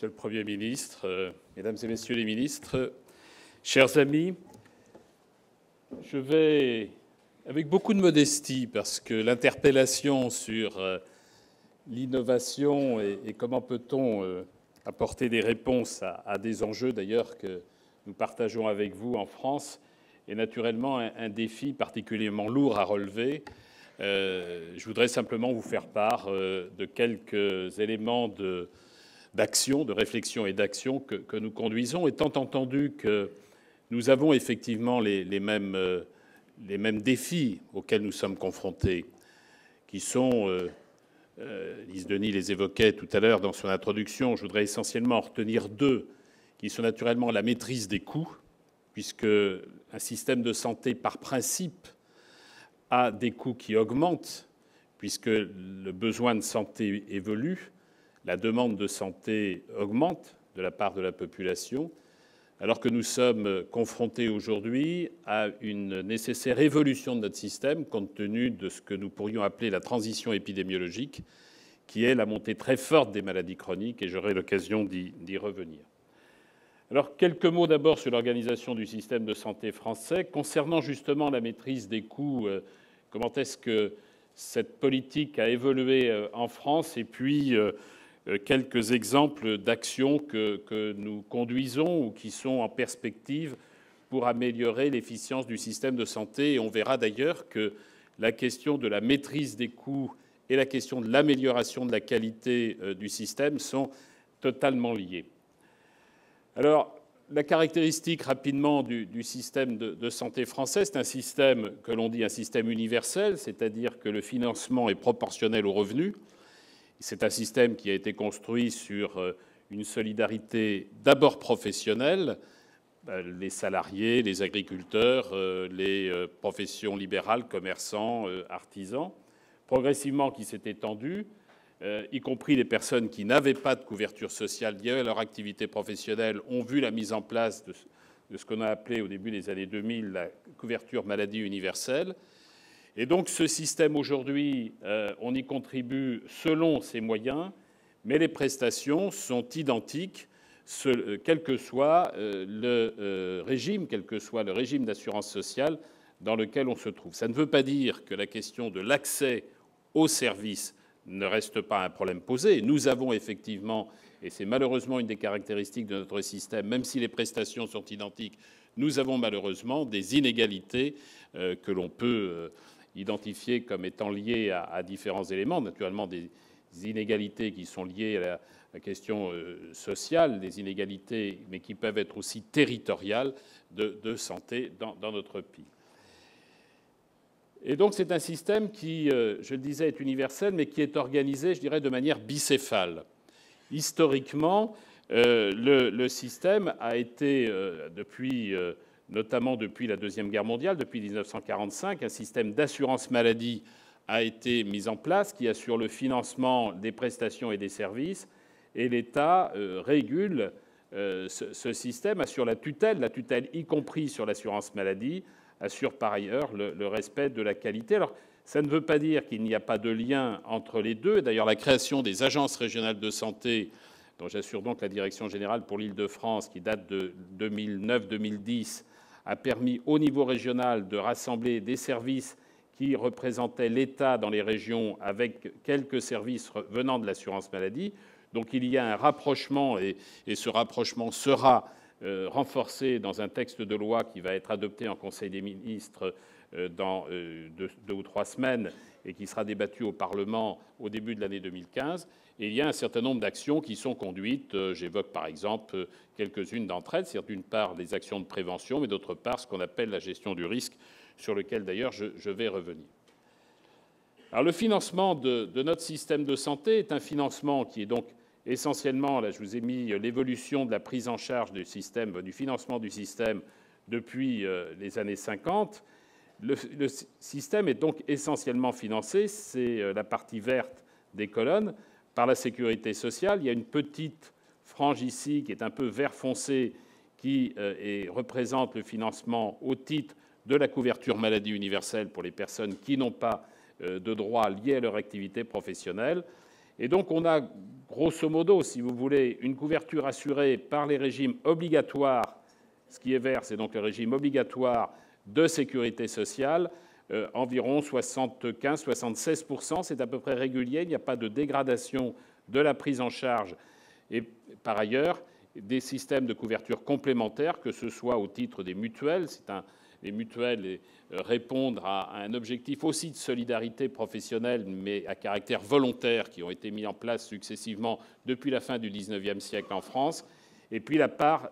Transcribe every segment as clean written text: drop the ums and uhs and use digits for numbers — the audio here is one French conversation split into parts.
Monsieur le Premier ministre, Mesdames et Messieurs les ministres, chers amis, je vais, avec beaucoup de modestie, parce que l'interpellation sur l'innovation et comment peut-on apporter des réponses à des enjeux, d'ailleurs, que nous partageons avec vous en France, est naturellement un défi particulièrement lourd à relever. Je voudrais simplement vous faire part de quelques éléments d'action, de réflexion et d'action que nous conduisons, étant entendu que nous avons effectivement les mêmes défis auxquels nous sommes confrontés, qui sont, Lise Denis les évoquait tout à l'heure dans son introduction, je voudrais essentiellement en retenir deux, qui sont naturellement la maîtrise des coûts, puisque un système de santé, par principe, a des coûts qui augmentent, puisque le besoin de santé évolue, la demande de santé augmente de la part de la population, alors que nous sommes confrontés aujourd'hui à une nécessaire évolution de notre système, compte tenu de ce que nous pourrions appeler la transition épidémiologique, qui est la montée très forte des maladies chroniques, et j'aurai l'occasion d'y revenir. Alors, quelques mots d'abord sur l'organisation du système de santé français. Concernant justement la maîtrise des coûts, comment est-ce que cette politique a évolué en France, et puis quelques exemples d'actions que nous conduisons ou qui sont en perspective pour améliorer l'efficience du système de santé. Et on verra d'ailleurs que la question de la maîtrise des coûts et la question de l'amélioration de la qualité du système sont totalement liées. Alors, la caractéristique rapidement du système de santé français, c'est un système que l'on dit un système universel, c'est-à-dire que le financement est proportionnel aux revenus. C'est un système qui a été construit sur une solidarité d'abord professionnelle, les salariés, les agriculteurs, les professions libérales, commerçants, artisans, progressivement qui s'est étendue, y compris les personnes qui n'avaient pas de couverture sociale liée à leur activité professionnelle, ont vu la mise en place de ce qu'on a appelé au début des années 2000 la couverture maladie universelle. Et donc ce système aujourd'hui, on y contribue selon ses moyens, mais les prestations sont identiques, quel que soit le régime d'assurance sociale dans lequel on se trouve. Ça ne veut pas dire que la question de l'accès aux services ne reste pas un problème posé. Nous avons effectivement, et c'est malheureusement une des caractéristiques de notre système, même si les prestations sont identiques, nous avons malheureusement des inégalités que l'on peut identifiées comme étant liées à différents éléments, naturellement des inégalités qui sont liées à la question sociale, des inégalités, mais qui peuvent être aussi territoriales de santé dans notre pays. Et donc c'est un système qui, je le disais, est universel, mais qui est organisé, je dirais, de manière bicéphale. Historiquement, le système a été, notamment depuis la Deuxième Guerre mondiale, depuis 1945, un système d'assurance maladie a été mis en place qui assure le financement des prestations et des services. Et l'État régule ce système, assure la tutelle y compris sur l'assurance maladie, assure par ailleurs le respect de la qualité. Alors, ça ne veut pas dire qu'il n'y a pas de lien entre les deux. D'ailleurs, la création des agences régionales de santé, dont j'assure donc la direction générale pour l'Île-de-France, qui date de 2009-2010, a permis au niveau régional de rassembler des services qui représentaient l'État dans les régions avec quelques services venant de l'assurance maladie. Donc il y a un rapprochement et ce rapprochement sera renforcé dans un texte de loi qui va être adopté en Conseil des ministres dans 2 ou 3 semaines et qui sera débattu au Parlement au début de l'année 2015. Et il y a un certain nombre d'actions qui sont conduites. J'évoque par exemple quelques-unes d'entre elles. C'est d'une part les actions de prévention, mais d'autre part ce qu'on appelle la gestion du risque, sur lequel d'ailleurs je vais revenir. Alors le financement de notre système de santé est un financement qui est donc essentiellement, là je vous ai mis l'évolution de la prise en charge du système, du financement du système depuis les années 50. Le système est donc essentiellement financé, c'est la partie verte des colonnes, par la sécurité sociale. Il y a une petite frange ici qui est un peu vert foncé qui représente le financement au titre de la couverture maladie universelle pour les personnes qui n'ont pas de droits liés à leur activité professionnelle. Et donc on a, grosso modo, si vous voulez, une couverture assurée par les régimes obligatoires. Ce qui est vert, c'est donc le régime obligatoire de sécurité sociale, environ 75-76%. C'est à peu près régulier, il n'y a pas de dégradation de la prise en charge. Et par ailleurs, des systèmes de couverture complémentaires, que ce soit au titre des mutuelles. Les mutuelles répondent à un objectif aussi de solidarité professionnelle, mais à caractère volontaire, qui ont été mis en place successivement depuis la fin du XIXe siècle en France. Et puis la part,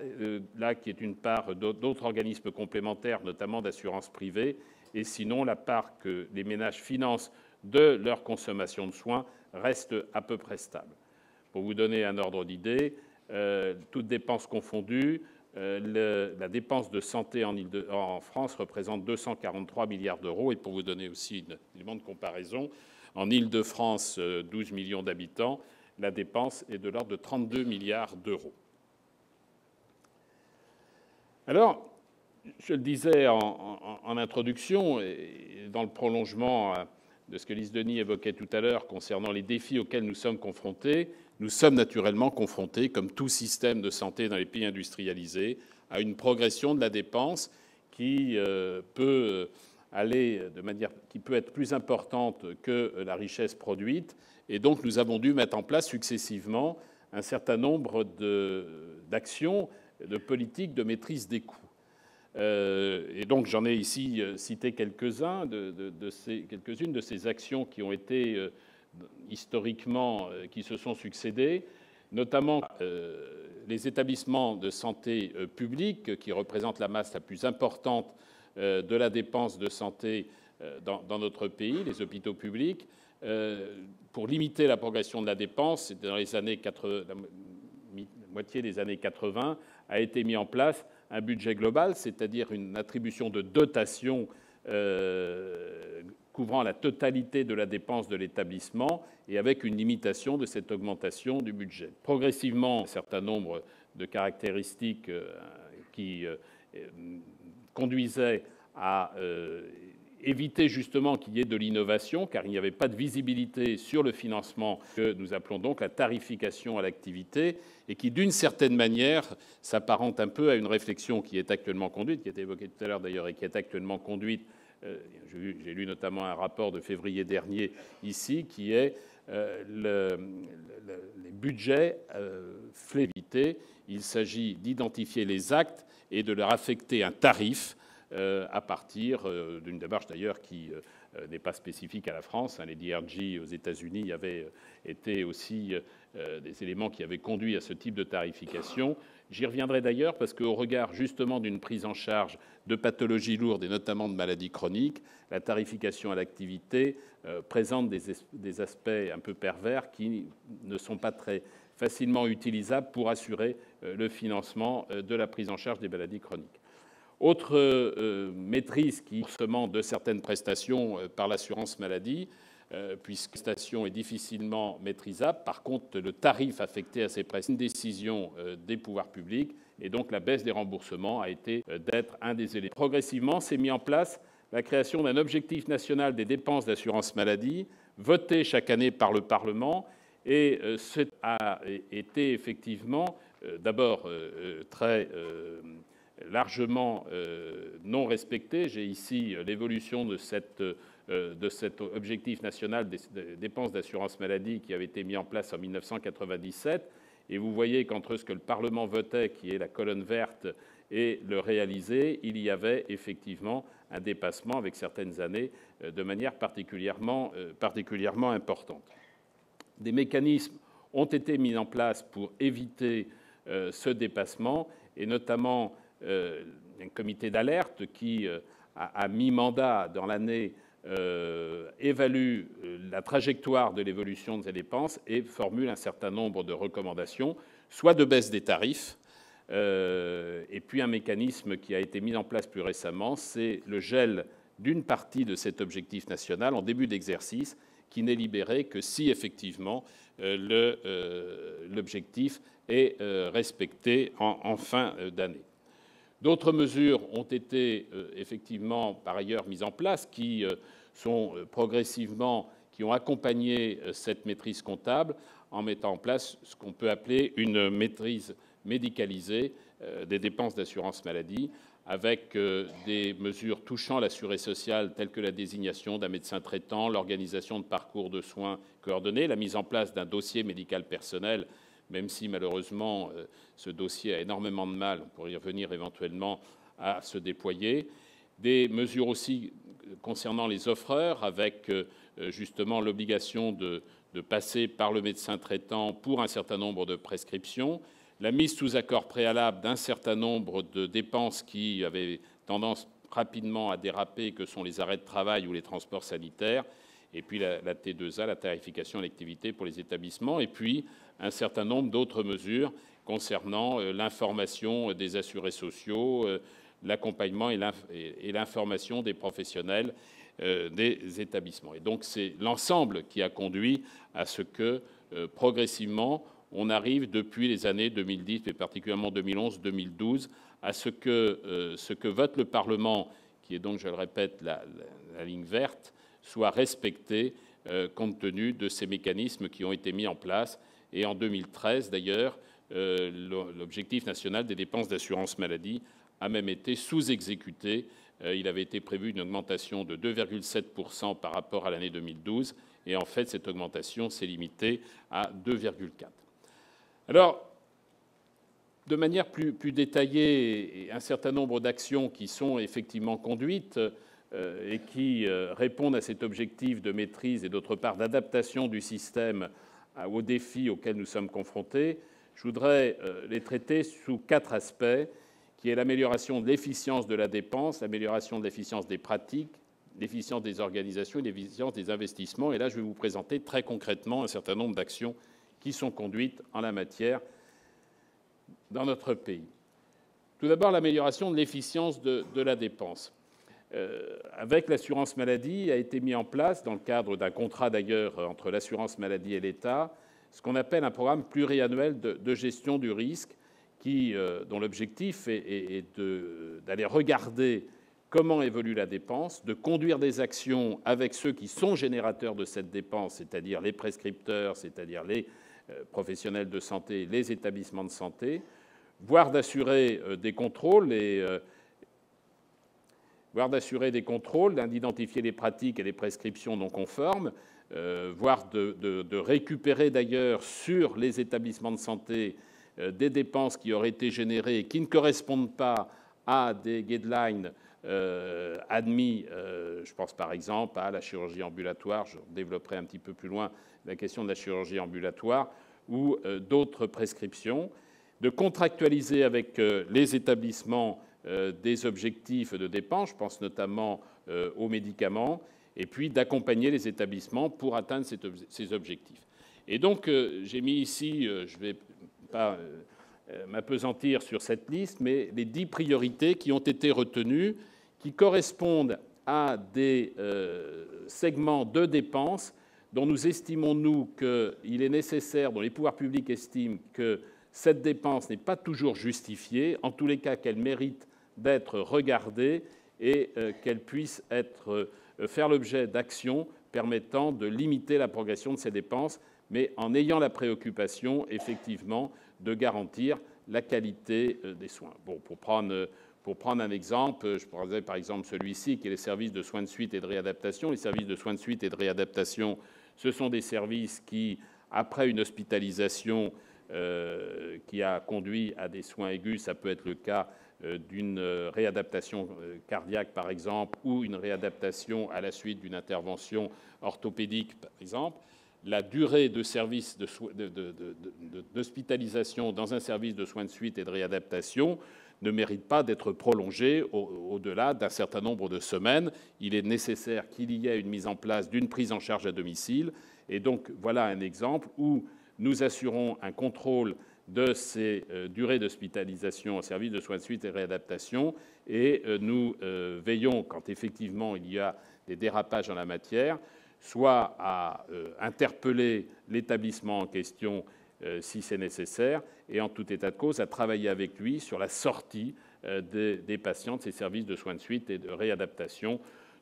là, qui est une part d'autres organismes complémentaires, notamment d'assurance privée, et sinon la part que les ménages financent de leur consommation de soins reste à peu près stable. Pour vous donner un ordre d'idée, toutes dépenses confondues, la dépense de santé en France représente 243 milliards d'euros. Et pour vous donner aussi un élément de comparaison, en Île-de-France, 12 millions d'habitants, la dépense est de l'ordre de 32 milliards d'euros. Alors, je le disais en introduction, et dans le prolongement de ce que Lise Denis évoquait tout à l'heure concernant les défis auxquels nous sommes confrontés, nous sommes naturellement confrontés, comme tout système de santé dans les pays industrialisés, à une progression de la dépense qui peut aller de manière qui peut être plus importante que la richesse produite. Et donc, nous avons dû mettre en place successivement un certain nombre d'actions, de politiques de maîtrise des coûts. Et donc j'en ai ici cité quelques-unes de ces actions qui ont été historiquement, qui se sont succédées, notamment les établissements de santé publics, qui représentent la masse la plus importante de la dépense de santé dans notre pays, les hôpitaux publics. Pour limiter la progression de la dépense, dans les années 80, la moitié des années 80, a été mis en place un budget global, c'est-à-dire une attribution de dotation couvrant la totalité de la dépense de l'établissement et avec une limitation de cette augmentation du budget. Progressivement, un certain nombre de caractéristiques qui conduisaient à éviter justement qu'il y ait de l'innovation, car il n'y avait pas de visibilité sur le financement que nous appelons donc la tarification à l'activité, et qui, d'une certaine manière, s'apparente un peu à une réflexion qui est actuellement conduite, qui a été évoquée tout à l'heure d'ailleurs, et qui est actuellement conduite. J'ai lu notamment un rapport de février dernier ici, qui est les budgets flévités. Il s'agit d'identifier les actes et de leur affecter un tarif à partir d'une démarche d'ailleurs qui n'est pas spécifique à la France. Les DRG aux États-Unis avaient été aussi des éléments qui avaient conduit à ce type de tarification. J'y reviendrai d'ailleurs parce qu'au regard justement d'une prise en charge de pathologies lourdes et notamment de maladies chroniques, la tarification à l'activité présente des aspects un peu pervers qui ne sont pas très facilement utilisables pour assurer le financement de la prise en charge des maladies chroniques. Autre maîtrise qui est le remboursement de certaines prestations par l'assurance maladie, puisque la prestation est difficilement maîtrisable. Par contre, le tarif affecté à ces prestations, c'est une décision des pouvoirs publics, et donc la baisse des remboursements a été d'être un des éléments. Progressivement, s'est mis en place la création d'un objectif national des dépenses d'assurance maladie, voté chaque année par le Parlement, et ce a été effectivement d'abord très largement non respecté. J'ai ici l'évolution de cet objectif national des dépenses d'assurance maladie qui avait été mis en place en 1997. Et vous voyez qu'entre ce que le Parlement votait, qui est la colonne verte, et le réalisé, il y avait effectivement un dépassement avec certaines années de manière particulièrement importante. Des mécanismes ont été mis en place pour éviter ce dépassement, et notamment un comité d'alerte qui, à mi-mandat dans l'année, évalue la trajectoire de l'évolution de ces dépenses et formule un certain nombre de recommandations, soit de baisse des tarifs, et puis un mécanisme qui a été mis en place plus récemment, c'est le gel d'une partie de cet objectif national en début d'exercice, qui n'est libéré que si effectivement l'objectif est respecté en fin d'année. D'autres mesures ont été effectivement par ailleurs mises en place qui qui ont accompagné cette maîtrise comptable en mettant en place ce qu'on peut appeler une maîtrise médicalisée des dépenses d'assurance maladie, avec des mesures touchant l'assuré social telles que la désignation d'un médecin traitant, l'organisation de parcours de soins coordonnés, la mise en place d'un dossier médical personnel, même si malheureusement ce dossier a énormément de mal, on pourrait y revenir éventuellement, à se déployer. Des mesures aussi concernant les offreurs, avec justement l'obligation de passer par le médecin traitant pour un certain nombre de prescriptions, la mise sous accord préalable d'un certain nombre de dépenses qui avaient tendance rapidement à déraper, que sont les arrêts de travail ou les transports sanitaires, et puis la T2A, la tarification à l'activité pour les établissements, et puis un certain nombre d'autres mesures concernant l'information des assurés sociaux, l'accompagnement et l'information des professionnels des établissements. Et donc c'est l'ensemble qui a conduit à ce que, progressivement, on arrive depuis les années 2010, et particulièrement 2011-2012, à ce que vote le Parlement, qui est donc, je le répète, la ligne verte, soit respecté compte tenu de ces mécanismes qui ont été mis en place. Et en 2013, d'ailleurs, l'objectif national des dépenses d'assurance maladie a même été sous-exécuté. Il avait été prévu une augmentation de 2,7% par rapport à l'année 2012, et en fait, cette augmentation s'est limitée à 2,4%. Alors, de manière plus détaillée, un certain nombre d'actions qui sont effectivement conduites et qui répondent à cet objectif de maîtrise et d'autre part d'adaptation du système aux défis auxquels nous sommes confrontés, je voudrais les traiter sous 4 aspects, qui est l'amélioration de l'efficience de la dépense, l'amélioration de l'efficience des pratiques, l'efficience des organisations et l'efficience des investissements. Et là, je vais vous présenter très concrètement un certain nombre d'actions qui sont conduites en la matière dans notre pays. Tout d'abord, l'amélioration de l'efficience de la dépense. Avec l'assurance maladie, a été mis en place, dans le cadre d'un contrat d'ailleurs entre l'assurance maladie et l'État, ce qu'on appelle un programme pluriannuel de gestion du risque, dont l'objectif est d'aller regarder comment évolue la dépense, de conduire des actions avec ceux qui sont générateurs de cette dépense, c'est-à-dire les prescripteurs, c'est-à-dire les professionnels de santé, les établissements de santé, voire d'assurer des contrôles, d'identifier les pratiques et les prescriptions non conformes, voire de récupérer d'ailleurs sur les établissements de santé des dépenses qui auraient été générées et qui ne correspondent pas à des guidelines admis. Je pense par exemple à la chirurgie ambulatoire, je développerai un petit peu plus loin la question de la chirurgie ambulatoire, ou d'autres prescriptions, de contractualiser avec les établissements des objectifs de dépenses, je pense notamment aux médicaments, et puis d'accompagner les établissements pour atteindre ces objectifs. Et donc, j'ai mis ici, je ne vais pas m'appesantir sur cette liste, mais les 10 priorités qui ont été retenues, qui correspondent à des segments de dépenses dont nous estimons, nous, qu'il est nécessaire, dont les pouvoirs publics estiment que cette dépense n'est pas toujours justifiée, en tous les cas qu'elle mérite d'être regardée et qu'elle puisse faire l'objet d'actions permettant de limiter la progression de ces dépenses, mais en ayant la préoccupation, effectivement, de garantir la qualité des soins. Bon, pour prendre un exemple, je prendrais par exemple celui-ci, qui est les services de soins de suite et de réadaptation. Les services de soins de suite et de réadaptation, ce sont des services qui, après une hospitalisation qui a conduit à des soins aigus, ça peut être le cas d'une réadaptation cardiaque, par exemple, ou une réadaptation à la suite d'une intervention orthopédique, par exemple, la durée de service d'hospitalisation dans un service de soins de suite et de réadaptation ne mérite pas d'être prolongée au-delà d'un certain nombre de semaines. Il est nécessaire qu'il y ait une mise en place d'une prise en charge à domicile. Et donc, voilà un exemple où nous assurons un contrôle de ces durées d'hospitalisation en service de soins de suite et de réadaptation, et nous veillons, quand effectivement il y a des dérapages en la matière, soit à interpeller l'établissement en question si c'est nécessaire, et en tout état de cause, à travailler avec lui sur la sortie des patients de ces services de soins de suite et de réadaptation,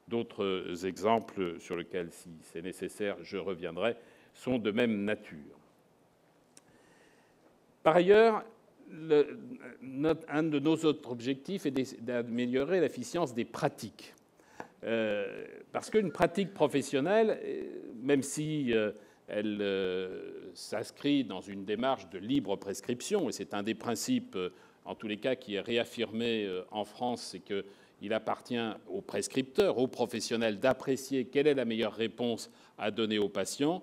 D'autres exemples sur lesquels, si c'est nécessaire, je reviendrai, sont de même nature. Par ailleurs, un de nos autres objectifs est d'améliorer l'efficience des pratiques. Parce qu'une pratique professionnelle, même si elle s'inscrit dans une démarche de libre prescription, et c'est un des principes, en tous les cas, qui est réaffirmé en France, c'est qu'il appartient aux prescripteurs, aux professionnels, d'apprécier quelle est la meilleure réponse à donner aux patients.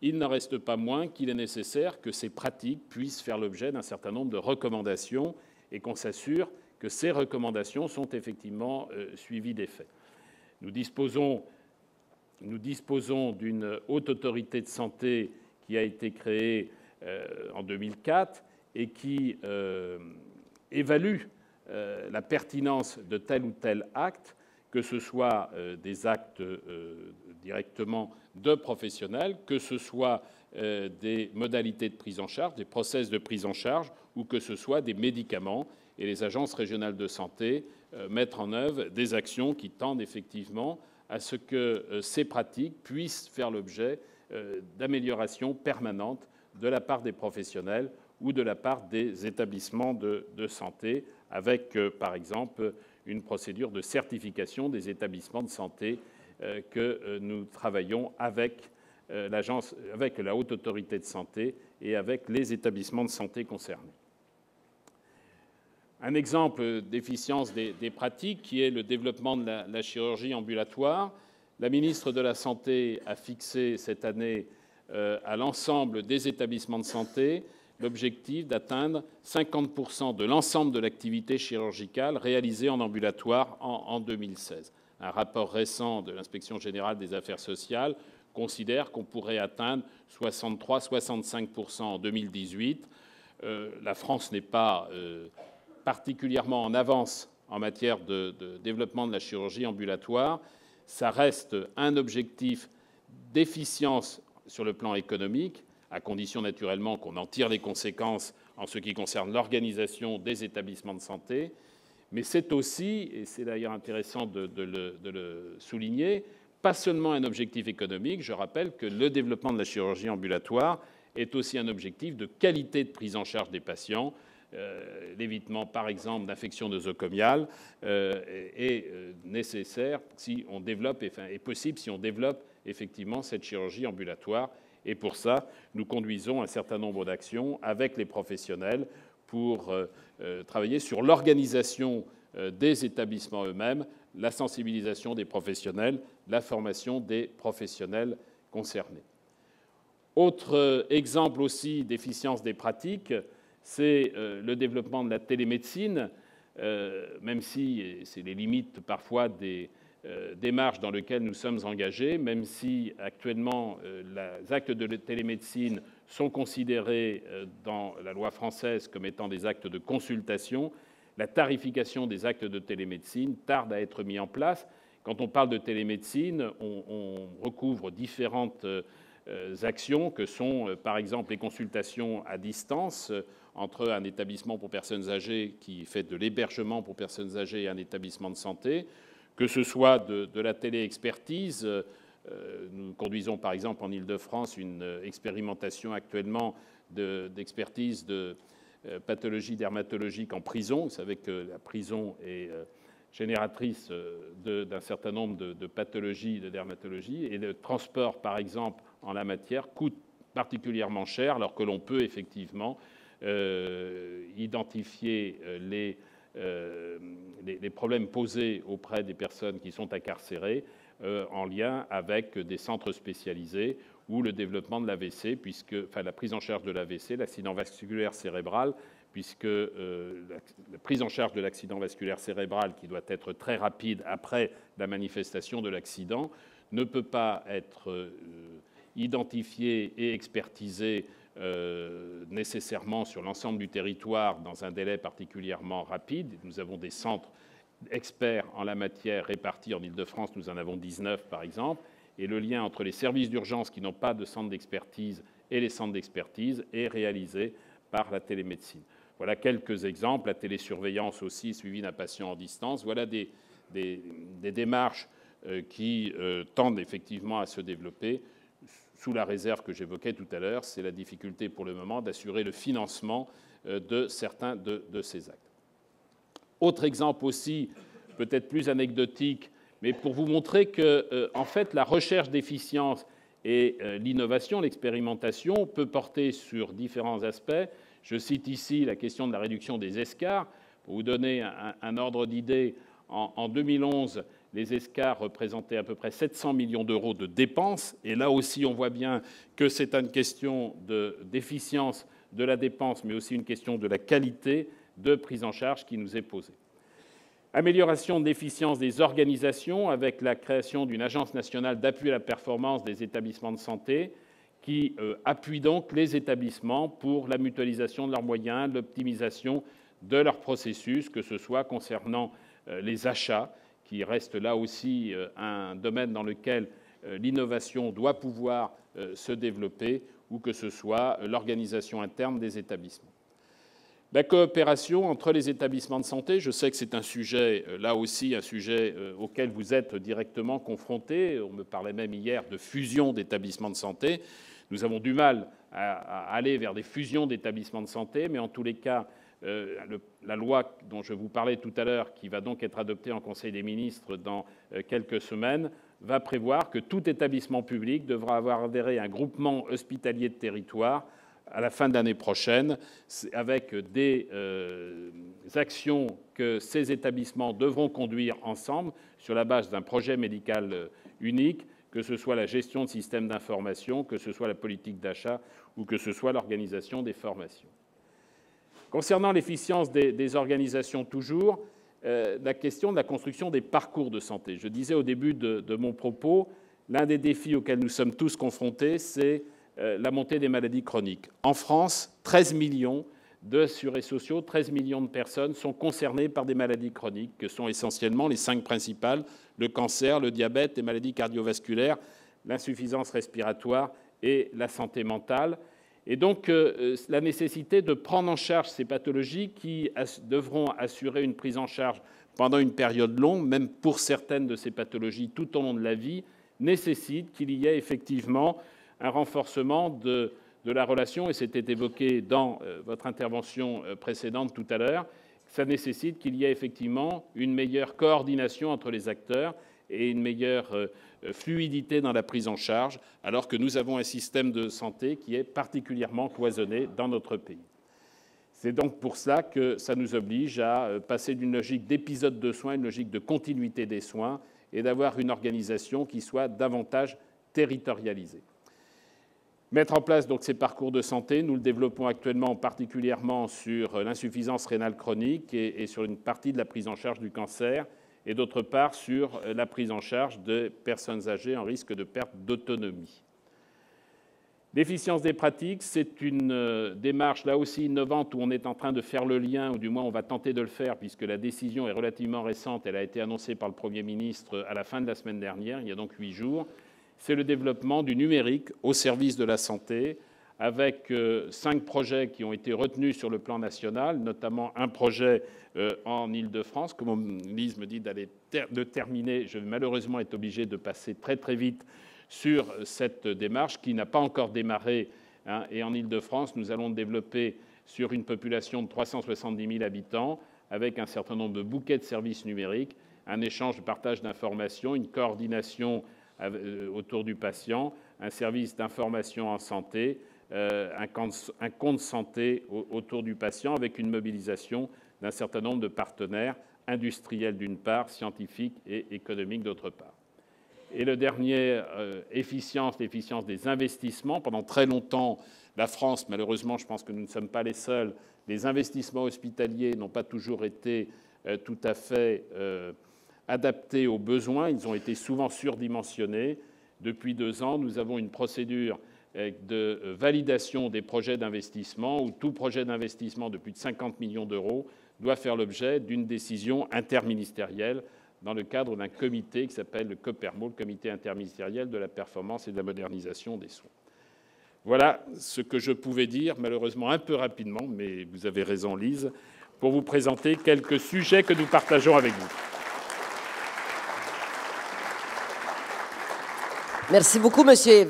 Il n'en reste pas moins qu'il est nécessaire que ces pratiques puissent faire l'objet d'un certain nombre de recommandations et qu'on s'assure que ces recommandations sont effectivement suivies d'effet. Nous disposons d'une haute autorité de santé qui a été créée en 2004 et qui évalue la pertinence de tel ou tel acte, que ce soit des actes directement de professionnels, que ce soit des modalités de prise en charge, des process de prise en charge, ou que ce soit des médicaments. Et les agences régionales de santé mettent en œuvre des actions qui tendent effectivement à ce que ces pratiques puissent faire l'objet d'améliorations permanentes de la part des professionnels ou de la part des établissements de santé, avec, par exemple, une procédure de certification des établissements de santé que nous travaillons avec la Haute Autorité de santé et avec les établissements de santé concernés. Un exemple d'efficience des pratiques qui est le développement de la chirurgie ambulatoire. La ministre de la Santé a fixé cette année à l'ensemble des établissements de santé l'objectif d'atteindre 50% de l'ensemble de l'activité chirurgicale réalisée en ambulatoire en 2016. Un rapport récent de l'Inspection générale des affaires sociales considère qu'on pourrait atteindre 63-65% en 2018. La France n'est pas particulièrement en avance en matière de développement de la chirurgie ambulatoire. Ça reste un objectif d'efficience sur le plan économique, à condition naturellement qu'on en tire les conséquences en ce qui concerne l'organisation des établissements de santé. Mais c'est aussi, et c'est d'ailleurs intéressant de le souligner, pas seulement un objectif économique. Je rappelle que le développement de la chirurgie ambulatoire est aussi un objectif de qualité de prise en charge des patients. L'évitement, par exemple, d'infections nosocomiales est nécessaire si on développe, est possible si on développe effectivement cette chirurgie ambulatoire. Et pour ça, nous conduisons un certain nombre d'actions avec les professionnels pour travailler sur l'organisation des établissements eux-mêmes, la sensibilisation des professionnels, la formation des professionnels concernés. Autre exemple aussi d'efficience des pratiques, c'est le développement de la télémédecine, même si c'est les limites parfois des démarches dans lesquelles nous sommes engagés, même si actuellement les actes de télémédecine sont considérés dans la loi française comme étant des actes de consultation, la tarification des actes de télémédecine tarde à être mise en place. Quand on parle de télémédecine, on recouvre différentes actions que sont, par exemple, les consultations à distance entre un établissement pour personnes âgées qui fait de l'hébergement pour personnes âgées et un établissement de santé, que ce soit de la téléexpertise. Nous conduisons, par exemple, en Île-de-France, une expérimentation actuellement d'expertise de pathologies dermatologiques en prison. Vous savez que la prison est génératrice d'un certain nombre de pathologies de dermatologie, et le transport, par exemple, en la matière, coûte particulièrement cher, alors que l'on peut effectivement identifier les problèmes posés auprès des personnes qui sont incarcérées en lien avec des centres spécialisés ou le développement de l'AVC, la prise en charge de l'AVC, l'accident vasculaire cérébral, puisque la prise en charge de l'accident vasculaire cérébral, qui doit être très rapide après la manifestation de l'accident, ne peut pas être identifiée et expertisée nécessairement sur l'ensemble du territoire dans un délai particulièrement rapide. Nous avons des centres experts en la matière répartis en Île-de-France, nous en avons 19 par exemple, et le lien entre les services d'urgence qui n'ont pas de centre d'expertise et les centres d'expertise est réalisé par la télémédecine. Voilà quelques exemples. La télésurveillance aussi, suivi d'un patient en distance. Voilà des démarches qui tendent effectivement à se développer, sous la réserve que j'évoquais tout à l'heure, c'est la difficulté pour le moment d'assurer le financement de certains de ces actes. Autre exemple aussi, peut-être plus anecdotique, mais pour vous montrer que, en fait, la recherche d'efficience et l'innovation, l'expérimentation peut porter sur différents aspects. Je cite ici la question de la réduction des escarres. Pour vous donner un ordre d'idée, en 2011, les escarres représentaient à peu près 700 millions d'euros de dépenses. Et là aussi, on voit bien que c'est une question d'efficience de la dépense, mais aussi une question de la qualité de prise en charge qui nous est posée. Amélioration de l'efficience des organisations avec la création d'une agence nationale d'appui à la performance des établissements de santé qui appuie donc les établissements pour la mutualisation de leurs moyens, l'optimisation de leurs processus, que ce soit concernant les achats, qui reste là aussi un domaine dans lequel l'innovation doit pouvoir se développer, ou que ce soit l'organisation interne des établissements. La coopération entre les établissements de santé, je sais que c'est un sujet, là aussi, un sujet auquel vous êtes directement confrontés. On me parlait même hier de fusion d'établissements de santé. Nous avons du mal à aller vers des fusions d'établissements de santé, mais en tous les cas, la loi dont je vous parlais tout à l'heure, qui va donc être adoptée en Conseil des ministres dans quelques semaines, va prévoir que tout établissement public devra avoir adhéré à un groupement hospitalier de territoire à la fin de l'année prochaine, avec des actions que ces établissements devront conduire ensemble sur la base d'un projet médical unique, que ce soit la gestion de systèmes d'information, que ce soit la politique d'achat ou que ce soit l'organisation des formations. Concernant l'efficience des organisations toujours, la question de la construction des parcours de santé. Je disais au début de mon propos, l'un des défis auxquels nous sommes tous confrontés, c'est la montée des maladies chroniques. En France, 13 millions d'assurés sociaux, 13 millions de personnes sont concernées par des maladies chroniques, que sont essentiellement les 5 principales, le cancer, le diabète, les maladies cardiovasculaires, l'insuffisance respiratoire et la santé mentale. Et donc, la nécessité de prendre en charge ces pathologies qui devront assurer une prise en charge pendant une période longue, même pour certaines de ces pathologies tout au long de la vie, nécessite qu'il y ait effectivement un renforcement de la relation, et c'était évoqué dans votre intervention précédente tout à l'heure. Ça nécessite qu'il y ait effectivement une meilleure coordination entre les acteurs et une meilleure fluidité dans la prise en charge, alors que nous avons un système de santé qui est particulièrement cloisonné dans notre pays. C'est donc pour ça que ça nous oblige à passer d'une logique d'épisode de soins à une logique de continuité des soins et d'avoir une organisation qui soit davantage territorialisée. Mettre en place donc ces parcours de santé, nous le développons actuellement particulièrement sur l'insuffisance rénale chronique et sur une partie de la prise en charge du cancer, et d'autre part sur la prise en charge de personnes âgées en risque de perte d'autonomie. L'efficience des pratiques, c'est une démarche là aussi innovante où on est en train de faire le lien, ou du moins on va tenter de le faire, puisque la décision est relativement récente, elle a été annoncée par le Premier ministre à la fin de la semaine dernière, il y a donc 8 jours. C'est le développement du numérique au service de la santé, avec 5 projets qui ont été retenus sur le plan national, notamment un projet en Île-de-France. Comme Lise me dit de terminer, je vais malheureusement être obligé de passer très très vite sur cette démarche qui n'a pas encore démarré. Et en Île-de-France, nous allons développer sur une population de 370 000 habitants, avec un certain nombre de bouquets de services numériques, un échange de partage d'informations, une coordination autour du patient, un service d'information en santé, un compte santé autour du patient, avec une mobilisation d'un certain nombre de partenaires industriels d'une part, scientifiques et économiques d'autre part. Et le dernier, l'efficience des investissements. Pendant très longtemps, la France, malheureusement, je pense que nous ne sommes pas les seuls, les investissements hospitaliers n'ont pas toujours été tout à fait adaptés aux besoins. Ils ont été souvent surdimensionnés. Depuis 2 ans, nous avons une procédure de validation des projets d'investissement où tout projet d'investissement de plus de 50 millions d'euros doit faire l'objet d'une décision interministérielle dans le cadre d'un comité qui s'appelle le COPERMO, le Comité interministériel de la performance et de la modernisation des soins. Voilà ce que je pouvais dire, malheureusement un peu rapidement, mais vous avez raison Lise, pour vous présenter quelques sujets que nous partageons avec vous. Merci beaucoup, monsieur.